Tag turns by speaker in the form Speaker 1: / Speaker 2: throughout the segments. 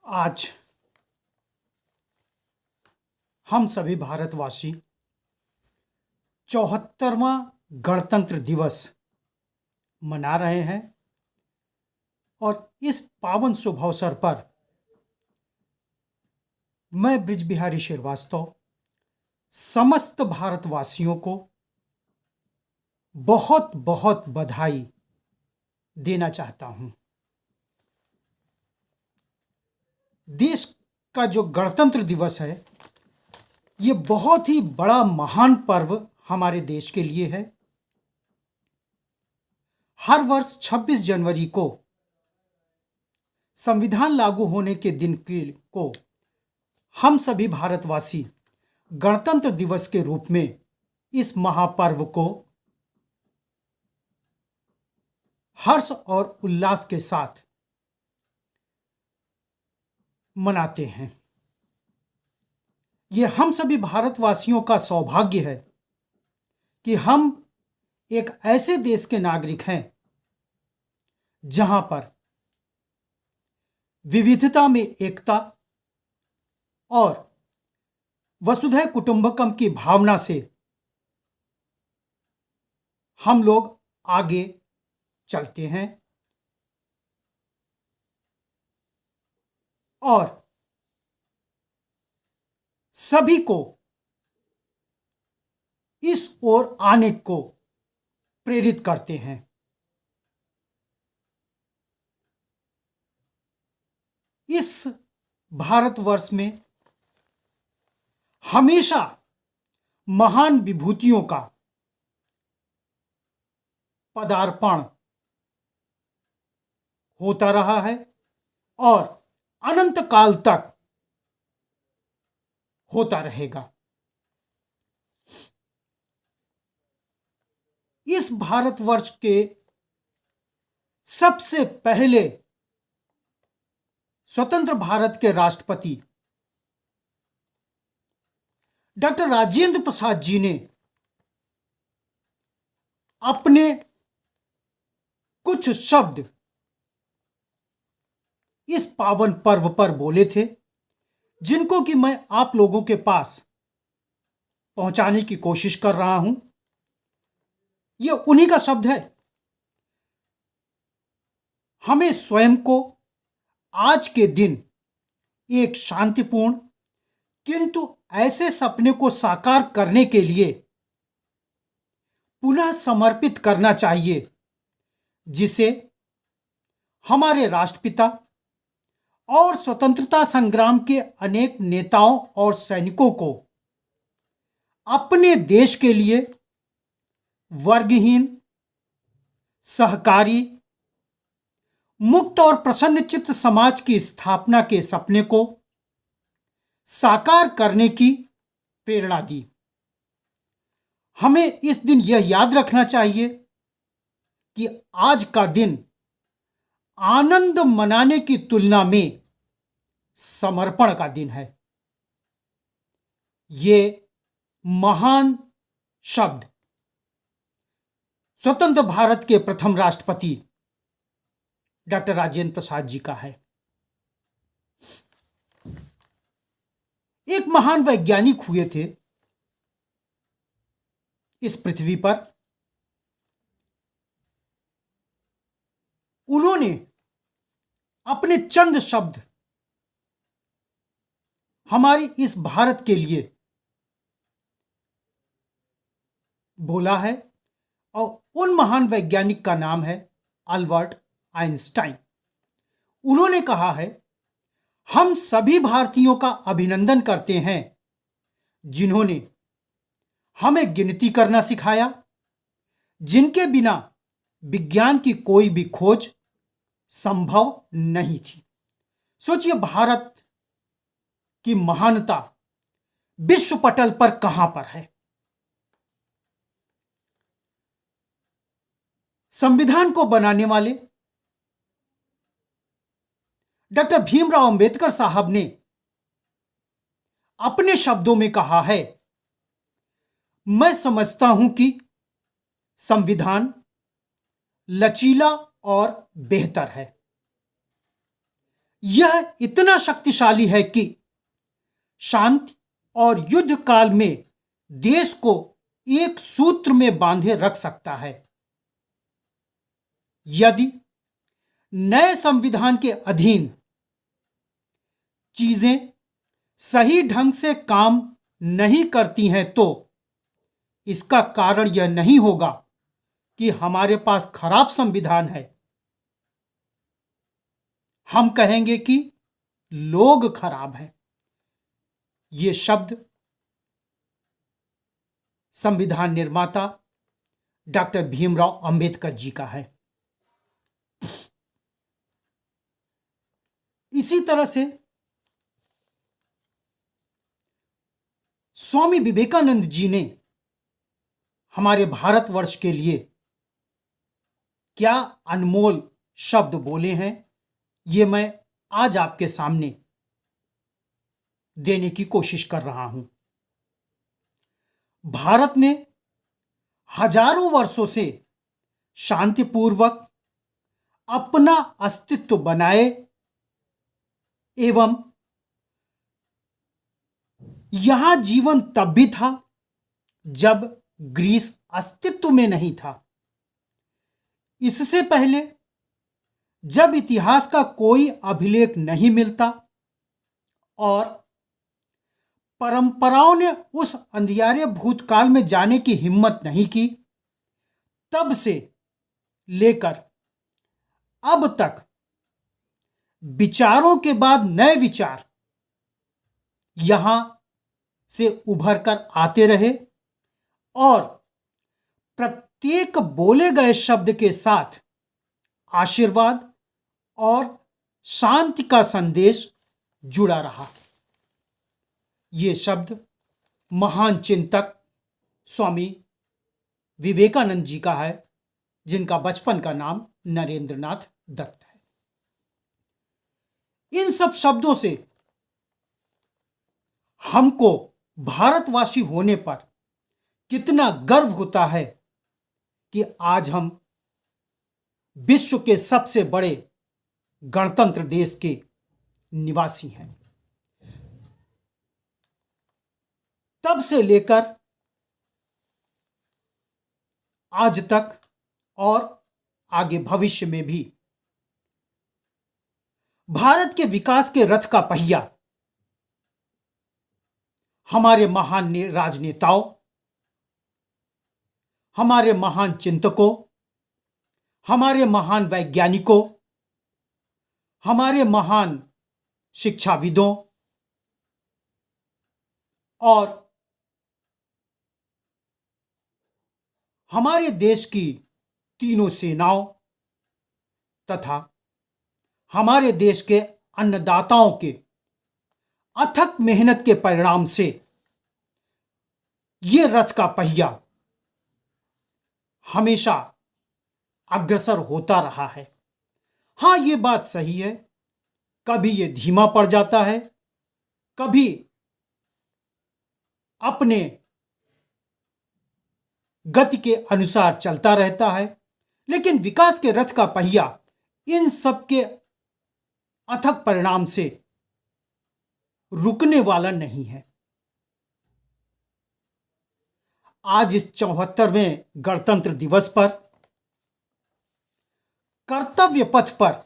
Speaker 1: आज हम सभी भारतवासी 74वां गणतंत्र दिवस मना रहे हैं और इस पावन शुभ अवसर पर मैं ब्रिज बिहारी श्रीवास्तव समस्त भारतवासियों को बहुत बहुत बधाई देना चाहता हूं। देश का जो गणतंत्र दिवस है ये बहुत ही बड़ा महान पर्व हमारे देश के लिए है। हर वर्ष 26 जनवरी को संविधान लागू होने के दिन को हम सभी भारतवासी गणतंत्र दिवस के रूप में इस महापर्व को हर्ष और उल्लास के साथ मनाते हैं। ये हम सभी भारतवासियों का सौभाग्य है कि हम एक ऐसे देश के नागरिक हैं जहां पर विविधता में एकता और वसुधैव कुटुंबकम की भावना से हम लोग आगे चलते हैं और सभी को इस ओर आने को प्रेरित करते हैं। इस भारतवर्ष में हमेशा महान विभूतियों का पदार्पण होता रहा है और अनंत काल तक होता रहेगा। इस भारतवर्ष के सबसे पहले स्वतंत्र भारत के राष्ट्रपति डॉक्टर राजेंद्र प्रसाद जी ने अपने कुछ शब्द इस पावन पर्व पर बोले थे, जिनको कि मैं आप लोगों के पास पहुंचाने की कोशिश कर रहा हूं। यह उन्हीं का शब्द है। हमें स्वयं को आज के दिन एक शांतिपूर्ण किंतु ऐसे सपने को साकार करने के लिए पुनः समर्पित करना चाहिए जिसे हमारे राष्ट्रपिता और स्वतंत्रता संग्राम के अनेक नेताओं और सैनिकों को अपने देश के लिए वर्गहीन, सहकारी, मुक्त और प्रसन्नचित्त समाज की स्थापना के सपने को साकार करने की प्रेरणा दी। हमें इस दिन यह याद रखना चाहिए कि आज का दिन आनंद मनाने की तुलना में समर्पण का दिन है। ये महान शब्द स्वतंत्र भारत के प्रथम राष्ट्रपति डॉक्टर राजेंद्र प्रसाद जी का है। एक महान वैज्ञानिक हुए थे इस पृथ्वी पर। उन्होंने अपने चंद शब्द हमारी इस भारत के लिए बोला है और उन महान वैज्ञानिक का नाम है अल्बर्ट आइंस्टाइन। उन्होंने कहा है, हम सभी भारतीयों का अभिनंदन करते हैं जिन्होंने हमें गिनती करना सिखाया, जिनके बिना विज्ञान की कोई भी खोज संभव नहीं थी। सोचिए भारत की महानता विश्व पटल पर कहां पर है। संविधान को बनाने वाले डॉक्टर भीमराव अंबेडकर साहब ने अपने शब्दों में कहा है, मैं समझता हूं कि संविधान लचीला और बेहतर है। यह इतना शक्तिशाली है कि शांति और युद्ध काल में देश को एक सूत्र में बांधे रख सकता है। यदि नए संविधान के अधीन चीजें सही ढंग से काम नहीं करती हैं तो इसका कारण यह नहीं होगा कि हमारे पास खराब संविधान है। हम कहेंगे कि लोग खराब हैं। ये शब्द संविधान निर्माता डॉक्टर भीमराव अंबेडकर जी का है। इसी तरह से स्वामी विवेकानंद जी ने हमारे भारतवर्ष के लिए क्या अनमोल शब्द बोले हैं, ये मैं आज आपके सामने देने की कोशिश कर रहा हूं। भारत ने हजारों वर्षों से शांतिपूर्वक अपना अस्तित्व बनाए एवं यहां जीवन तब भी था जब ग्रीस अस्तित्व में नहीं था। इससे पहले जब इतिहास का कोई अभिलेख नहीं मिलता और परंपराओं ने उस अंधियारे भूतकाल में जाने की हिम्मत नहीं की, तब से लेकर अब तक विचारों के बाद नए विचार यहां से उभर कर आते रहे और प्रत्येक बोले गए शब्द के साथ आशीर्वाद और शांति का संदेश जुड़ा रहा। ये शब्द महान चिंतक स्वामी विवेकानंद जी का है, जिनका बचपन का नाम नरेंद्रनाथ दत्त है। इन सब शब्दों से हमको भारतवासी होने पर कितना गर्व होता है कि आज हम विश्व के सबसे बड़े गणतंत्र देश के निवासी हैं। तब से लेकर आज तक और आगे भविष्य में भी भारत के विकास के रथ का पहिया हमारे महान राजनेताओं, हमारे महान चिंतकों, हमारे महान वैज्ञानिकों, हमारे महान शिक्षाविदों और हमारे देश की तीनों सेनाओं तथा हमारे देश के अन्नदाताओं के अथक मेहनत के परिणाम से ये रथ का पहिया हमेशा अग्रसर होता रहा है। हां, ये बात सही है, कभी ये धीमा पड़ जाता है, कभी अपने गति के अनुसार चलता रहता है, लेकिन विकास के रथ का पहिया इन सब के अथक परिणाम से रुकने वाला नहीं है। आज इस 74वें गणतंत्र दिवस पर कर्तव्य पथ पर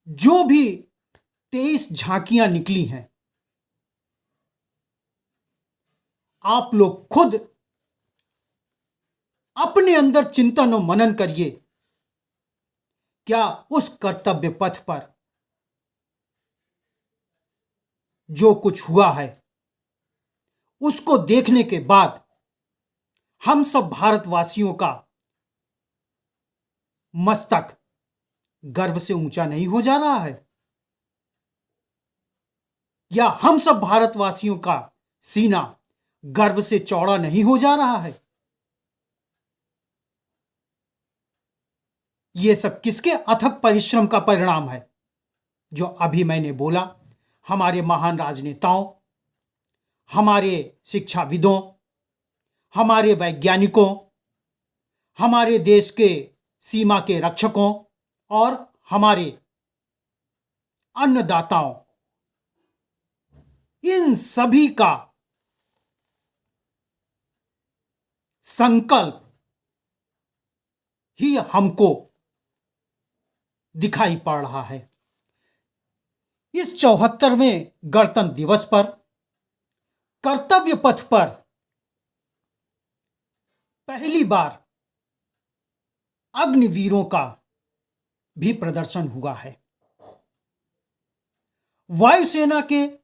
Speaker 1: जो भी 23 झांकियां निकली हैं, आप लोग खुद अपने अंदर चिंतन और मनन करिए, क्या उस कर्तव्य पथ पर जो कुछ हुआ है उसको देखने के बाद हम सब भारतवासियों का मस्तक गर्व से ऊंचा नहीं हो जा रहा है? या हम सब भारतवासियों का सीना गर्व से चौड़ा नहीं हो जा रहा है? ये सब किसके अथक परिश्रम का परिणाम है? जो अभी मैंने बोला, हमारे महान राजनेताओं, हमारे शिक्षाविदों, हमारे वैज्ञानिकों, हमारे देश के सीमा के रक्षकों और हमारे अन्नदाताओं, इन सभी का संकल्प ही हमको दिखाई पड़ रहा है। इस 74वें गणतंत्र दिवस पर कर्तव्य पथ पर पहली बार अग्निवीरों का भी प्रदर्शन हुआ है। वायुसेना के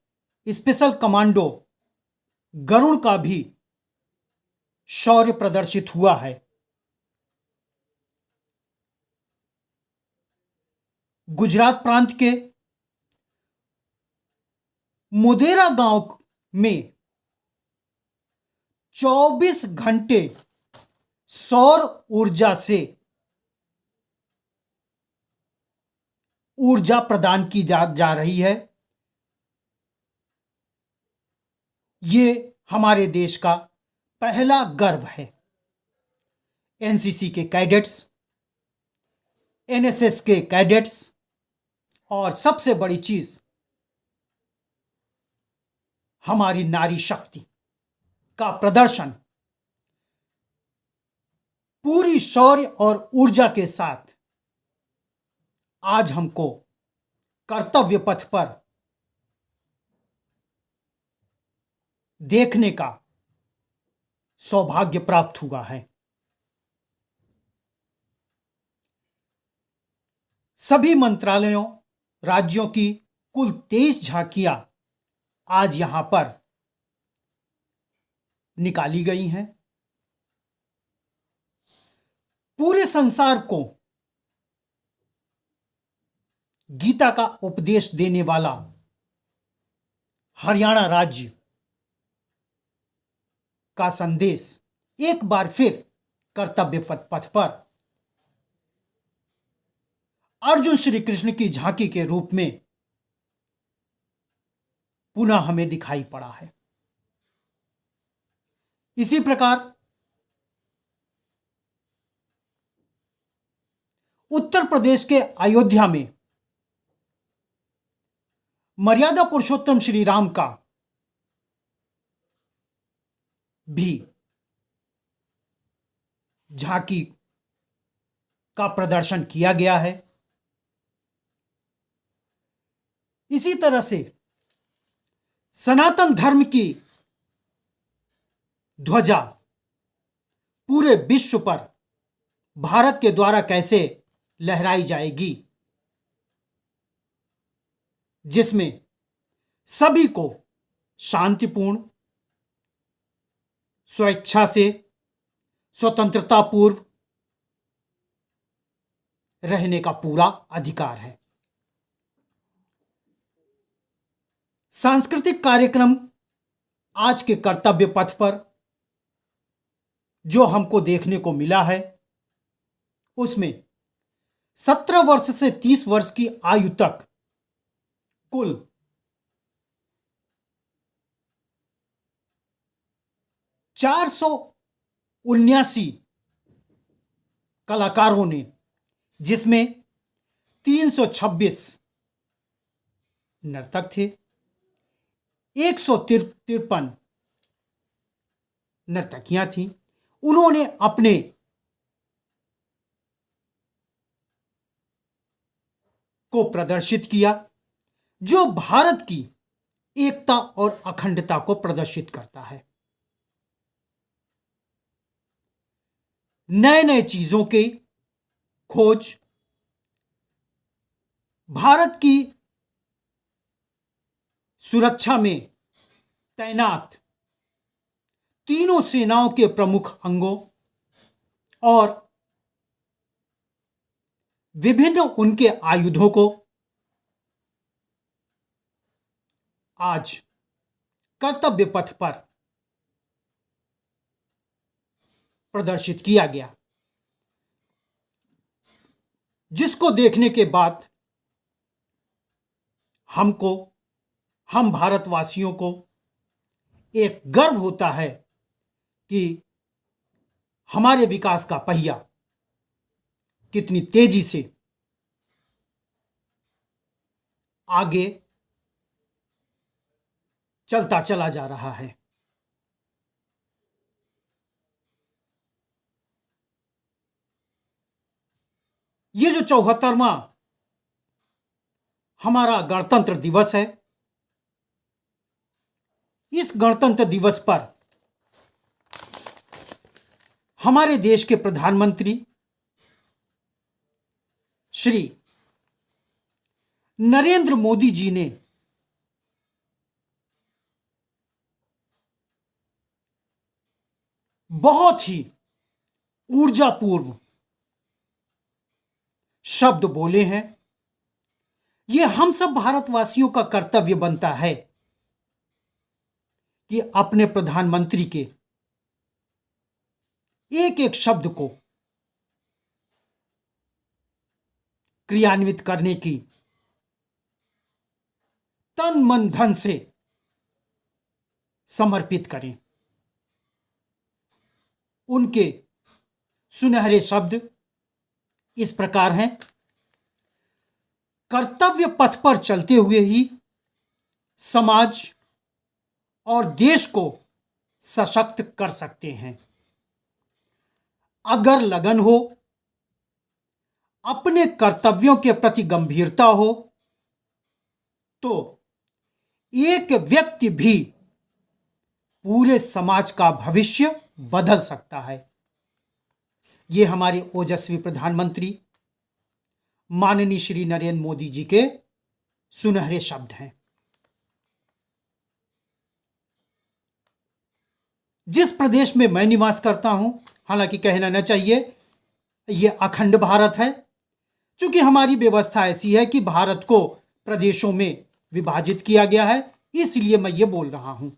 Speaker 1: स्पेशल कमांडो गरुड़ का भी शौर्य प्रदर्शित हुआ है। गुजरात प्रांत के मोदेरा गांव में 24 घंटे सौर ऊर्जा से ऊर्जा प्रदान की जा रही है। ये हमारे देश का पहला गर्व है। एनसीसी के कैडेट्स, एनएसएस के कैडेट्स और सबसे बड़ी चीज हमारी नारी शक्ति का प्रदर्शन पूरी शौर्य और ऊर्जा के साथ आज हमको कर्तव्य पथ पर देखने का सौभाग्य प्राप्त हुआ है। सभी मंत्रालयों, राज्यों की कुल 23 झांकियां आज यहां पर निकाली गई हैं। पूरे संसार को गीता का उपदेश देने वाला हरियाणा राज्य का संदेश एक बार फिर कर्तव्य पथ पर अर्जुन श्री कृष्ण की झांकी के रूप में पुनः हमें दिखाई पड़ा है। इसी प्रकार उत्तर प्रदेश के अयोध्या में मर्यादा पुरुषोत्तम श्री राम का भी झांकी का प्रदर्शन किया गया है। इसी तरह से सनातन धर्म की ध्वजा पूरे विश्व पर भारत के द्वारा कैसे लहराई जाएगी, जिसमें सभी को शांतिपूर्ण, स्वेच्छा से, स्वतंत्रता पूर्व रहने का पूरा अधिकार है। सांस्कृतिक कार्यक्रम आज के कर्तव्य पथ पर जो हमको देखने को मिला है, उसमें 17 वर्ष से 30 वर्ष की आयु तक कुल 479 कलाकारों ने, जिसमें 326 नर्तक थे, 153 नर्तकियां थीं, उन्होंने अपने को प्रदर्शित किया, जो भारत की एकता और अखंडता को प्रदर्शित करता है। नए नए चीजों की खोज, भारत की सुरक्षा में तैनात तीनों सेनाओं के प्रमुख अंगों और विभिन्न उनके आयुधों को आज कर्तव्य पथ पर प्रदर्शित किया गया, जिसको देखने के बाद हम भारतवासियों को एक गर्व होता है कि हमारे विकास का पहिया कितनी तेजी से आगे चलता चला जा रहा है। ये जो 74वां हमारा गणतंत्र दिवस है, इस गणतंत्र दिवस पर हमारे देश के प्रधानमंत्री श्री नरेंद्र मोदी जी ने बहुत ही ऊर्जापूर्ण शब्द बोले हैं। यह हम सब भारतवासियों का कर्तव्य बनता है कि अपने प्रधानमंत्री के एक एक शब्द को क्रियान्वित करने की तन मन धन से समर्पित करें। उनके सुनहरे शब्द इस प्रकार हैं: कर्तव्य पथ पर चलते हुए ही समाज और देश को सशक्त कर सकते हैं। अगर लगन हो, अपने कर्तव्यों के प्रति गंभीरता हो, तो एक व्यक्ति भी पूरे समाज का भविष्य बदल सकता है। ये हमारे ओजस्वी प्रधानमंत्री माननीय श्री नरेंद्र मोदी जी के सुनहरे शब्द हैं। जिस प्रदेश में मैं निवास करता हूं, हालांकि कहना न चाहिए, यह अखंड भारत है। चूंकि हमारी व्यवस्था ऐसी है कि भारत को प्रदेशों में विभाजित किया गया है, इसलिए मैं ये बोल रहा हूं।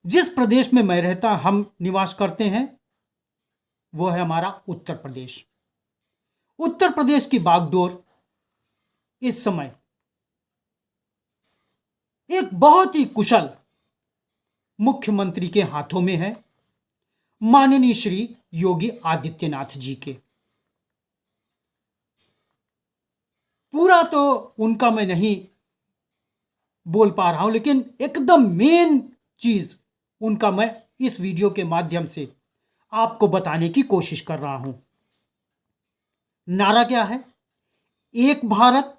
Speaker 1: जिस प्रदेश में मैं रहता, हम निवास करते हैं, वो है हमारा उत्तर प्रदेश। उत्तर प्रदेश की बागडोर इस समय एक बहुत ही कुशल मुख्यमंत्री के हाथों में है, माननीय श्री योगी आदित्यनाथ जी के। पूरा तो उनका मैं नहीं बोल पा रहा हूं, लेकिन एकदम मेन चीज उनका मैं इस वीडियो के माध्यम से आपको बताने की कोशिश कर रहा हूं। नारा क्या है? एक भारत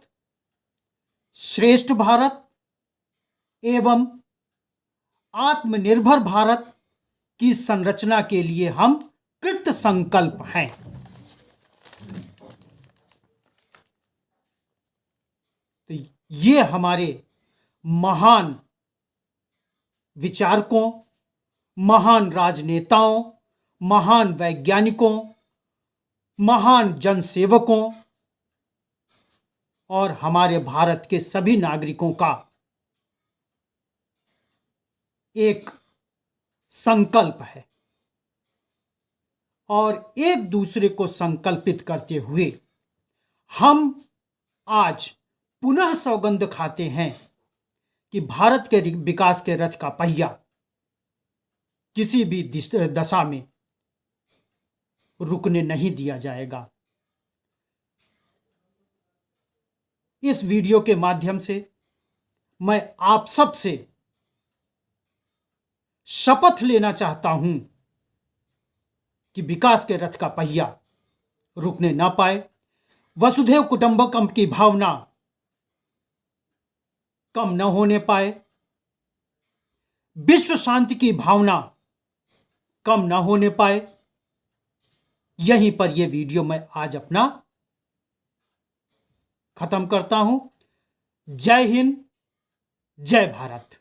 Speaker 1: श्रेष्ठ भारत एवं आत्मनिर्भर भारत की संरचना के लिए हम कृत संकल्प हैं। तो ये हमारे महान विचारकों, महान राजनेताओं, महान वैज्ञानिकों, महान जनसेवकों और हमारे भारत के सभी नागरिकों का एक संकल्प है। और एक दूसरे को संकल्पित करते हुए हम आज पुनः सौगंध खाते हैं कि भारत के विकास के रथ का पहिया किसी भी दशा में रुकने नहीं दिया जाएगा। इस वीडियो के माध्यम से मैं आप सब से शपथ लेना चाहता हूं कि विकास के रथ का पहिया रुकने ना पाए, वसुधैव कुटुंबकम की भावना कम न होने पाए, विश्व शांति की भावना कम न होने पाए। यहीं पर यह वीडियो मैं आज अपना खत्म करता हूं। जय हिंद, जय भारत।